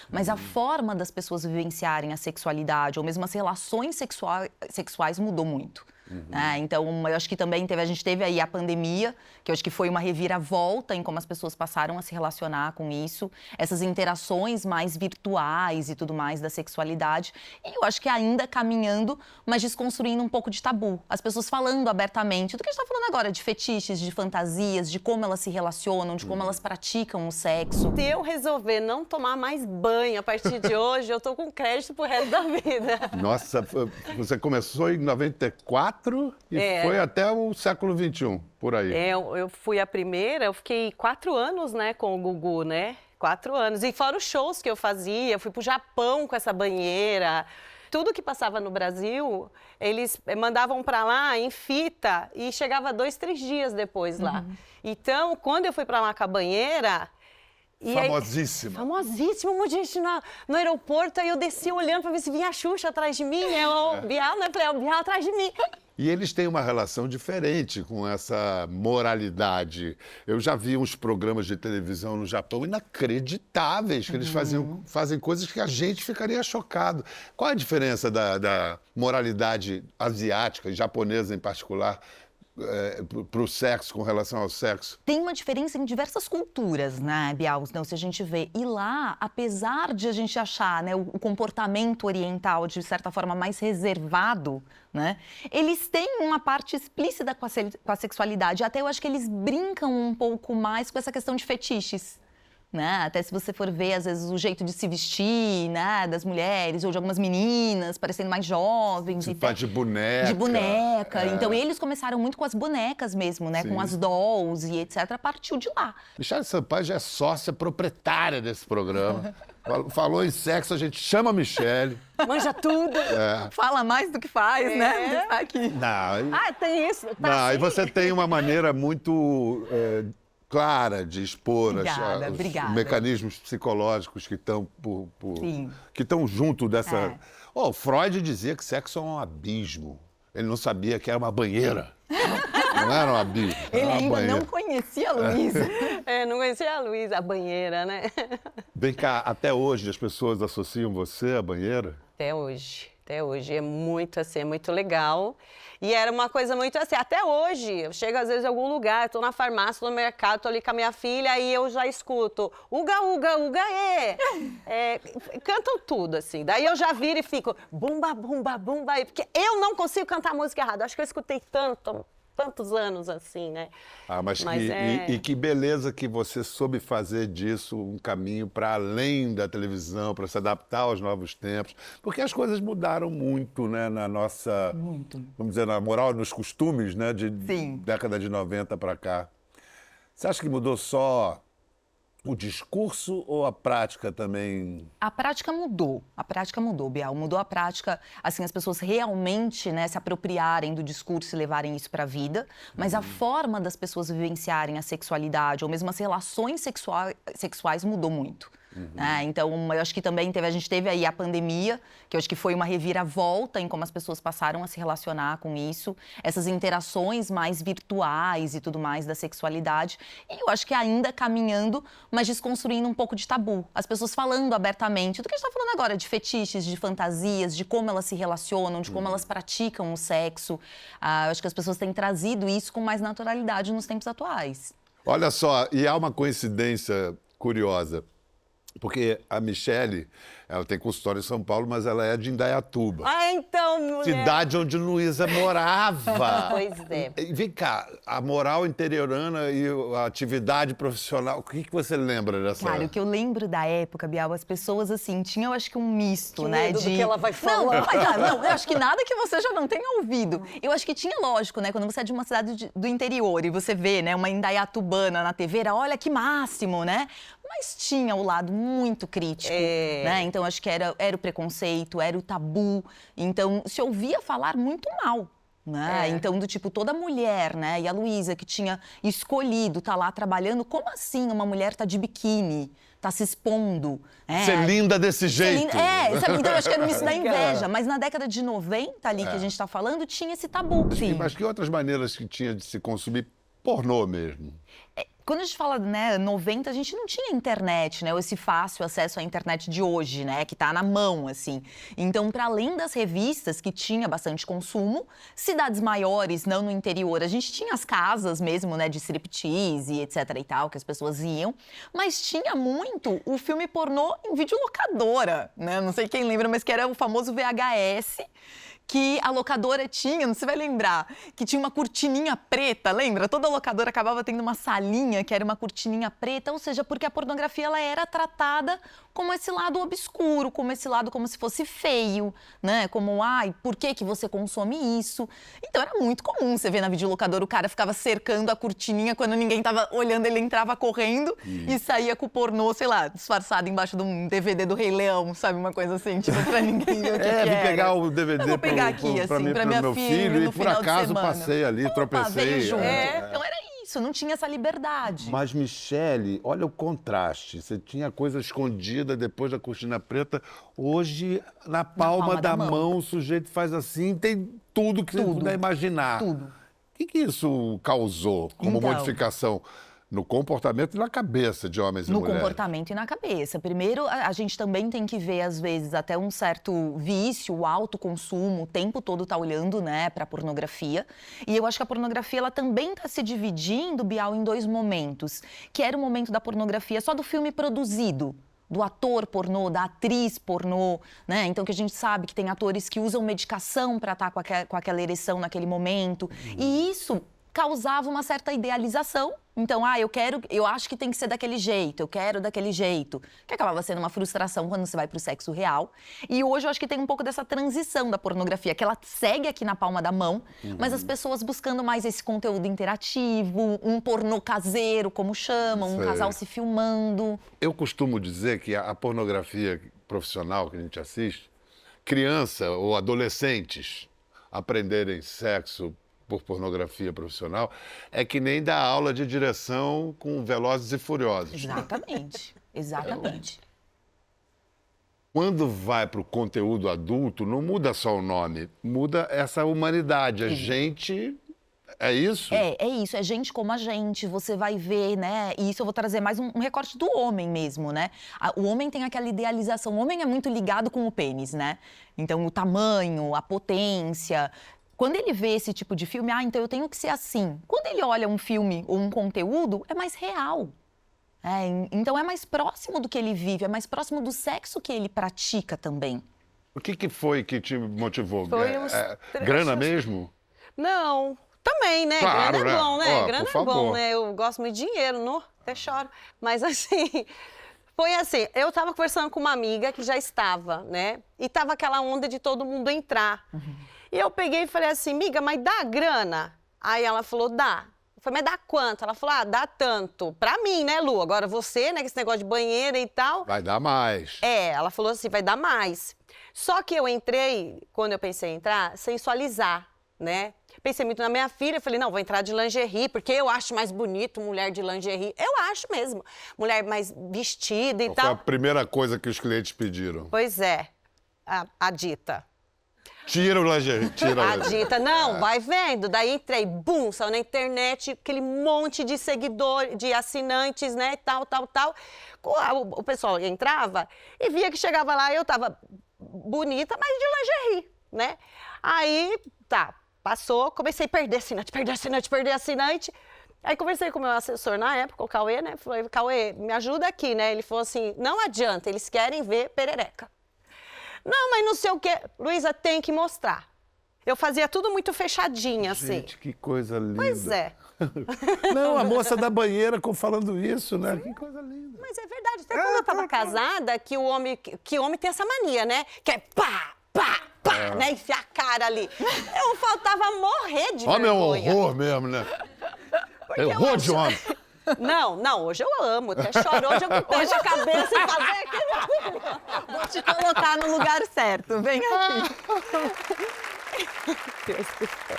mas a forma das pessoas vivenciarem a sexualidade ou mesmo as relações sexuais mudou muito. Então, eu acho que também a gente teve aí a pandemia, que eu acho que foi uma reviravolta em como as pessoas passaram a se relacionar com isso, essas interações mais virtuais e tudo mais da sexualidade. E eu acho que ainda caminhando, mas desconstruindo um pouco de tabu. As pessoas falando abertamente do que a gente está falando agora, de fetiches, de fantasias, de como elas se relacionam, de como elas praticam o sexo. Se eu resolver não tomar mais banho a partir de hoje, eu tô com crédito pro resto da vida. Nossa, você começou em 94 e foi até o século XXI, por aí. Eu fui a primeira, eu fiquei 4 anos, né, com o Gugu, né? 4 anos. E fora os shows que eu fazia, eu fui pro Japão com essa banheira. Tudo que passava no Brasil, eles mandavam para lá em fita e chegava 2, 3 dias depois lá. Então, quando eu fui para lá com a banheira... Famosíssima. Famosíssima, um monte de gente no aeroporto, aí eu desci olhando para ver se vinha a Xuxa atrás de mim, o Bial, né? Falei, o Bial atrás de mim. E eles têm uma relação diferente com essa moralidade. Eu já vi uns programas de televisão no Japão inacreditáveis, que eles fazem coisas que a gente ficaria chocado. Qual a diferença da moralidade asiática, japonesa em particular, para o sexo, com relação ao sexo? Tem uma diferença em diversas culturas, né, Bial? Então, se a gente vê. E lá, apesar de a gente achar, né, o comportamento oriental, de certa forma, mais reservado, né, eles têm uma parte explícita com a sexualidade. Até eu acho que eles brincam um pouco mais com essa questão de fetiches. Né? Até se você for ver, às vezes, o jeito de se vestir, né, das mulheres ou de algumas meninas, parecendo mais jovens. De boneca. De boneca. Então, eles começaram muito com as bonecas mesmo, né? Sim. Com as dolls e etc. Partiu de lá. Michele Sampaio já é sócia proprietária desse programa. Falou em sexo, a gente chama a Michele. Manja tudo. Fala mais do que faz, né? Aqui. Não, tem isso. Tá assim. E você tem uma maneira muito... clara de expor os mecanismos psicológicos que estão que estão junto dessa... Freud dizia que sexo é um abismo. Ele não sabia que era uma banheira. Não era um abismo. Ele ainda não conhecia a Luísa. Não conhecia a Luísa, a banheira, né? Vem cá, até hoje as pessoas associam você à banheira? Até hoje. É muito assim, é muito legal. E era uma coisa muito assim, até hoje, eu chego às vezes em algum lugar, estou na farmácia, estou no mercado, estou ali com a minha filha, aí eu já escuto, uga, uga, uga, cantam tudo, assim. Daí eu já viro e fico, bumba, bumba, bumba, porque eu não consigo cantar música errada. Acho que eu escutei tantos anos assim, né? E que beleza que você soube fazer disso um caminho para além da televisão, para se adaptar aos novos tempos, porque as coisas mudaram muito, né, na nossa, vamos dizer, na moral, nos costumes, né, de década de 90 para cá. Você acha que mudou só o discurso ou a prática também? A prática mudou, Bial. Mudou a prática, assim, as pessoas realmente, né, se apropriarem do discurso e levarem isso para a vida, mas a forma das pessoas vivenciarem a sexualidade ou mesmo as relações sexuais mudou muito. Então, eu acho que também a gente teve aí a pandemia, que eu acho que foi uma reviravolta em como as pessoas passaram a se relacionar com isso, essas interações mais virtuais e tudo mais da sexualidade. E eu acho que ainda caminhando, mas desconstruindo um pouco de tabu. As pessoas falando abertamente do que a gente está falando agora, de fetiches, de fantasias, de como elas se relacionam, de como elas praticam o sexo. Eu acho que as pessoas têm trazido isso com mais naturalidade nos tempos atuais. Olha só, e há uma coincidência curiosa. Porque a Michele, ela tem consultório em São Paulo, mas ela é de Indaiatuba. Então, mulher... Cidade onde Luísa morava. Pois é. E vem cá, a moral interiorana e a atividade profissional, o que você lembra dessa? Cara, o que eu lembro da época, Bial, as pessoas, assim, tinham, eu acho que um misto, que né? Medo do que ela vai falar. Não, eu acho que nada que você já não tenha ouvido. Eu acho que tinha, lógico, né? Quando você é de uma cidade do interior e você vê, né, uma indaiatubana na TV, olha que máximo, né? Mas tinha o lado muito crítico, né? Então, acho que era o preconceito, era o tabu. Então, se ouvia falar muito mal, né? Então, do tipo, toda mulher, né? E a Luísa, que tinha escolhido estar lá trabalhando, como assim uma mulher tá de biquíni? Tá se expondo. Ser linda desse jeito. Sabe? Então eu acho que era isso da inveja. Mas na década de 90 ali que a gente tá falando, tinha esse tabu. Mas que outras maneiras que tinha de se consumir pornô mesmo? quando a gente fala, né, 90, a gente não tinha internet, né? Ou esse fácil acesso à internet de hoje, né? Que tá na mão, assim. Então, para além das revistas, que tinha bastante consumo, cidades maiores, não no interior, a gente tinha as casas mesmo, né? De striptease, etc e tal, que as pessoas iam. Mas tinha muito o filme pornô em videolocadora, né? Não sei quem lembra, mas que era o famoso VHS, que a locadora tinha, não se vai lembrar, que tinha uma cortininha preta, lembra? Toda locadora acabava tendo uma salinha que era uma cortininha preta, ou seja, porque a pornografia ela era tratada como esse lado obscuro, como esse lado como se fosse feio, né? Como, ai, por que que você consome isso? Então era muito comum você ver na videolocadora o cara ficava cercando a cortininha quando ninguém tava olhando, ele entrava correndo e saía com o pornô, sei lá, disfarçado embaixo de um DVD do Rei Leão, sabe? Uma coisa assim, tipo, pra ninguém ver o que que vim era. pegar o DVD Aqui, pra assim, mim, pra pro minha meu filha, filho, no e por final de acaso semana. passei ali, Opa, tropecei. veio junto. Então era isso, não tinha essa liberdade. Mas, Michele, olha o contraste. Você tinha coisa escondida depois da cortina preta. Hoje, na palma da mão, o sujeito faz assim, tem tudo que você puder imaginar. Tudo. O que isso causou como Então, modificação no comportamento e na cabeça de homens e no mulheres? comportamento e na cabeça. Primeiro, a gente também tem que ver, às vezes, até um certo vício, o autoconsumo, o tempo todo tá olhando, né, pra pornografia. E eu acho que a pornografia, ela também tá se dividindo, Bial, em dois momentos. Que era o momento da pornografia só do filme produzido, do ator pornô, da atriz pornô, né? Então, que a gente sabe que tem atores que usam medicação para estar com aquela ereção naquele momento. E isso causava uma certa idealização. Então, eu acho que tem que ser daquele jeito, eu quero daquele jeito. Que acabava sendo uma frustração quando você vai pro sexo real. E hoje eu acho que tem um pouco dessa transição da pornografia, que ela segue aqui na palma da mão, mas as pessoas buscando mais esse conteúdo interativo, um pornô caseiro, como chamam, um casal se filmando. Eu costumo dizer que a pornografia profissional que a gente assiste, criança ou adolescentes aprenderem sexo por pornografia profissional, é que nem dar aula de direção com Velozes e Furiosos. Exatamente, exatamente. Quando vai para o conteúdo adulto, não muda só o nome, muda essa humanidade. A gente... É isso? É isso, é gente como a gente, você vai ver, né? E isso eu vou trazer mais um recorte do homem mesmo, né? O homem tem aquela idealização, o homem é muito ligado com o pênis, né? Então, o tamanho, a potência... Quando ele vê esse tipo de filme, então eu tenho que ser assim. Quando ele olha um filme ou um conteúdo, é mais real. Então é mais próximo do que ele vive, é mais próximo do sexo que ele pratica também. O que foi que te motivou? Foi uns grana mesmo? Não, também, né? Claro, grana é bom, né? Ó, grana por é bom, favor. né? Eu gosto muito de dinheiro, até choro. Mas assim... Foi assim, eu estava conversando com uma amiga que já estava, né? E tava aquela onda de todo mundo entrar. E eu peguei e falei assim, amiga, mas dá grana? Aí ela falou, dá. Eu falei, mas dá quanto? Ela falou, dá tanto. Pra mim, né, Lu? Agora você, né, com esse negócio de banheira e tal. Vai dar mais. Ela falou assim, vai dar mais. Só que eu entrei, quando eu pensei em entrar, sensualizar, né? Pensei muito na minha filha, falei, não, vou entrar de lingerie, porque eu acho mais bonito mulher de lingerie. Eu acho mesmo. Mulher mais vestida e Qual tal. foi a primeira coisa que os clientes pediram? Pois é, a dita. Tira o lingerie, tira o A lingerie. dita, não, vai vendo. Daí entrei, bum, saiu na internet, aquele monte de seguidores, de assinantes, né, tal. O pessoal entrava e via que chegava lá, eu tava bonita, mas de lingerie, né? Aí, passou, comecei a perder assinante. Aí conversei com o meu assessor na época, o Cauê, né? Falei, Cauê, me ajuda aqui, né? Ele falou assim, não adianta, eles querem ver perereca. Não, mas não sei o quê. Luísa, tem que mostrar. Eu fazia tudo muito fechadinha, assim. Gente, que coisa linda. Pois é. Não, a moça da banheira falando isso, né? Que coisa linda. Mas é verdade, até quando eu tava casada, que homem tem essa mania, né? Que é pá, né? Enfiar a cara ali. Eu faltava morrer de Homem é um vergonha. horror mesmo, né? É horror de homem. Não, hoje eu amo, até choro. Hoje eu pego a cabeça e falo, vem aqui, Vou te colocar no lugar certo, vem aqui. Deus do céu.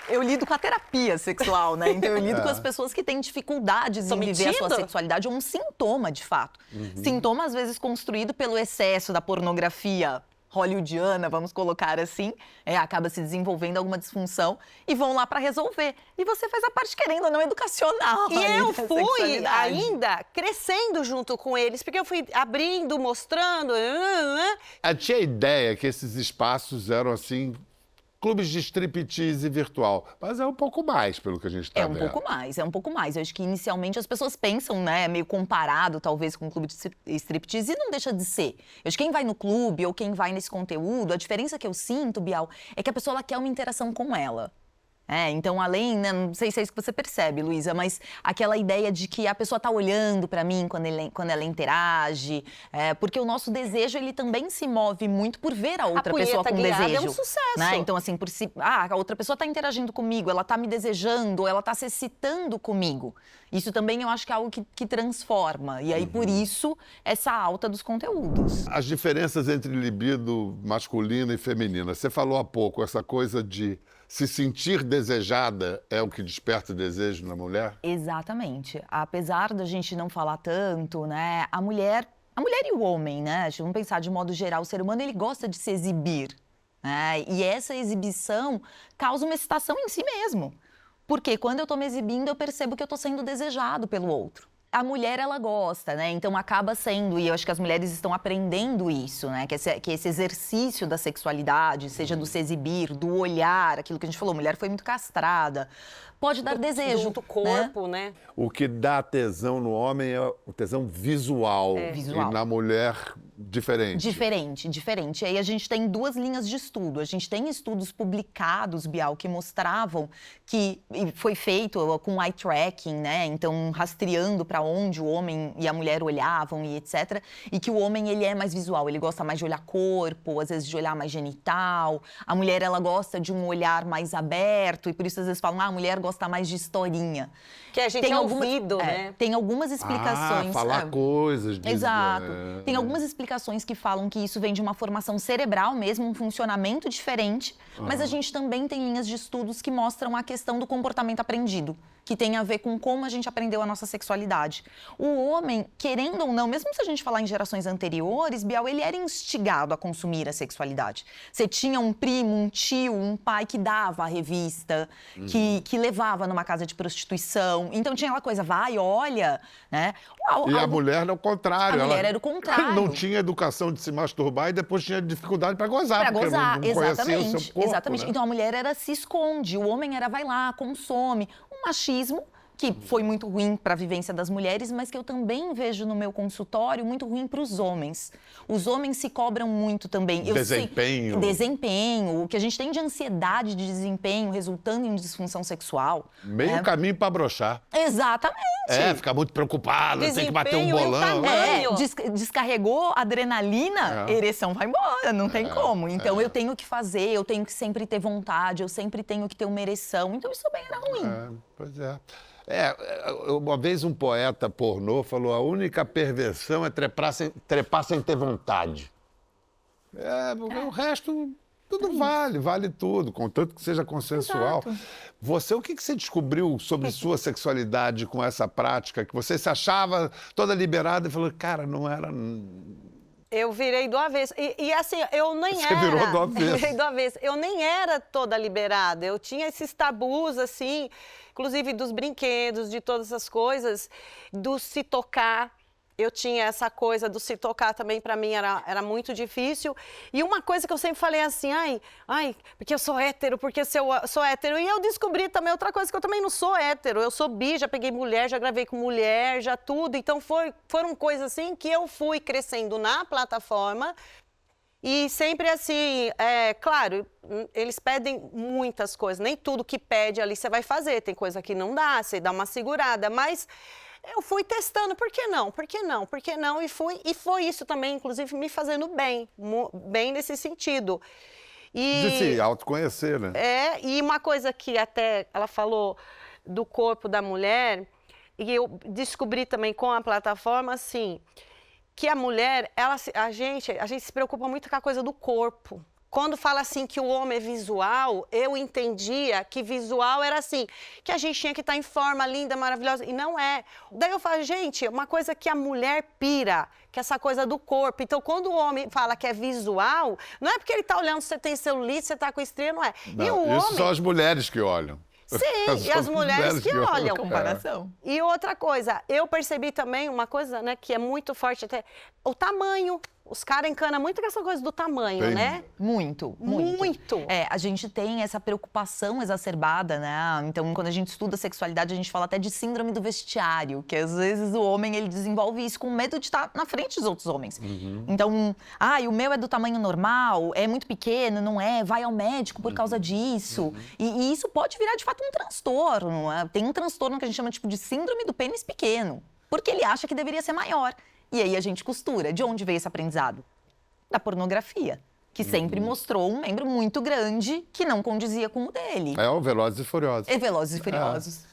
Eu lido com a terapia sexual, né? Então eu lido com as pessoas que têm dificuldades em viver a sua sexualidade, ou um sintoma, de fato. Sintoma, às vezes, construído pelo excesso da pornografia hollywoodiana, vamos colocar assim, acaba se desenvolvendo alguma disfunção e vão lá para resolver. E você faz a parte, querendo ou não, educacional. E eu da fui sexualidade. ainda crescendo junto com eles, porque eu fui abrindo, mostrando. Eu tinha ideia que esses espaços eram assim, clubes de striptease virtual, mas é um pouco mais, pelo que a gente está vendo. É um pouco mais. Eu acho que inicialmente as pessoas pensam, né, meio comparado talvez com o clube de striptease, e não deixa de ser. Eu acho que quem vai no clube ou quem vai nesse conteúdo, a diferença que eu sinto, Bial, é que a pessoa ela quer uma interação com ela. Então, além, né, não sei se é isso que você percebe, Luísa, mas aquela ideia de que a pessoa tá olhando para mim quando ela interage, porque o nosso desejo, ele também se move muito por ver a outra pessoa com desejo. É um sucesso. Né? Então, assim, a outra pessoa tá interagindo comigo, ela tá me desejando, ela tá se excitando comigo. Isso também eu acho que é algo que transforma. E aí, por isso, essa alta dos conteúdos. As diferenças entre libido masculina e feminina. Você falou há pouco, essa coisa de se sentir desejada é o que desperta o desejo na mulher? Exatamente. Apesar da gente não falar tanto, né, a mulher e o homem, né, vamos pensar de modo geral, o ser humano ele gosta de se exibir, né, e essa exibição causa uma excitação em si mesmo. Porque quando eu estou me exibindo, eu percebo que eu estou sendo desejado pelo outro. A mulher, ela gosta, né? Então acaba sendo, e eu acho que as mulheres estão aprendendo isso, né? Que esse exercício da sexualidade, seja do se exibir, do olhar, aquilo que a gente falou, a mulher foi muito castrada, pode dar desejo. Do corpo, né? O que dá tesão no homem é o tesão visual. Visual. E na mulher, diferente. Diferente. E aí a gente tem duas linhas de estudo. A gente tem estudos publicados, Bial, que mostravam que foi feito com eye tracking, né? Então, rastreando para onde o homem e a mulher olhavam e etc. E que o homem, ele é mais visual. Ele gosta mais de olhar corpo, às vezes de olhar mais genital. A mulher, ela gosta de um olhar mais aberto. E por isso, às vezes, falam, a mulher gosta mais de historinha. Que a gente é ouvido, né? Tem algumas explicações. Falar coisas. Exato. Tem algumas explicações que falam que isso vem de uma formação cerebral mesmo, um funcionamento diferente, mas a gente também tem linhas de estudos que mostram a questão do comportamento aprendido, que tem a ver com como a gente aprendeu a nossa sexualidade. O homem, querendo ou não, mesmo se a gente falar em gerações anteriores, Bial, ele era instigado a consumir a sexualidade. Você tinha um primo, um tio, um pai que dava a revista, que levava numa casa de prostituição. Então tinha aquela coisa, vai, olha, né? E a mulher era o contrário. A mulher era o contrário. Não tinha educação de se masturbar e depois tinha dificuldade para gozar. Para gozar, não conhecia o seu corpo, exatamente. Né? Então a mulher se esconde, o homem vai lá, consome. Um machismo que foi muito ruim para a vivência das mulheres, mas que eu também vejo no meu consultório muito ruim para os homens. Os homens se cobram muito também. Desempenho. Desempenho, o que a gente tem de ansiedade de desempenho resultando em disfunção sexual. Meio caminho para broxar. Exatamente. Ficar muito preocupado, tem que bater um bolão. Descarregou adrenalina, ereção vai embora, não tem como. Então eu tenho que fazer, eu tenho que sempre ter vontade, eu sempre tenho que ter uma ereção. Então isso também era ruim. Pois é. Uma vez um poeta pornô falou: a única perversão é trepar sem ter vontade. O resto tudo vale tudo, contanto que seja consensual. Exato. O que você descobriu sobre sua sexualidade com essa prática? Que você se achava toda liberada e falou, cara, não era... Eu virei do avesso. E assim, eu nem Você virou do avesso. Virei do avesso. Eu nem era toda liberada. Eu tinha esses tabus, assim, inclusive dos brinquedos, de todas essas coisas, do se tocar. Eu tinha essa coisa do se tocar também, para mim era muito difícil. E uma coisa que eu sempre falei assim, porque eu sou hétero, porque eu sou hétero. E eu descobri também outra coisa, que eu também não sou hétero. Eu sou bi, já peguei mulher, já gravei com mulher, já tudo. Então foram coisas assim que eu fui crescendo na plataforma. E sempre assim, claro, eles pedem muitas coisas. Nem tudo que pede ali você vai fazer. Tem coisa que não dá, você dá uma segurada, mas... Eu fui testando, por que não? Por que não? Por que não? E foi isso também, inclusive, me fazendo bem nesse sentido. De se autoconhecer, né? E uma coisa que até ela falou do corpo da mulher, e eu descobri também com a plataforma, assim, que a mulher, a gente se preocupa muito com a coisa do corpo. quando fala assim que o homem é visual, eu entendia que visual era assim, que a gente tinha que estar em forma linda, maravilhosa, e não é. Daí eu falo, gente, uma coisa que a mulher pira, que é essa coisa do corpo. Então, quando o homem fala que é visual, não é porque ele está olhando se você tem celulite, se você está com estria, não é. Não, E o isso homem... são as mulheres que olham. Sim, e as mulheres que olham. Comparação. E outra coisa, eu percebi também uma coisa, né, que é muito forte até, o tamanho. Os caras encanam muito com essa coisa do tamanho, Tem. né? Muito. A gente tem essa preocupação exacerbada, né? Então, quando a gente estuda sexualidade, a gente fala até de síndrome do vestiário, que às vezes o homem, ele desenvolve isso com medo de estar na frente dos outros homens. Então, o meu é do tamanho normal, é muito pequeno, não é? Vai ao médico por causa disso. E isso pode virar, de fato, um transtorno. Tem um transtorno que a gente chama tipo de síndrome do pênis pequeno, porque ele acha que deveria ser maior. E aí a gente costura. De onde veio esse aprendizado? Da pornografia, que sempre mostrou um membro muito grande que não condizia com o dele. É o Velozes e Furiosos. E Velozes e Furiosos.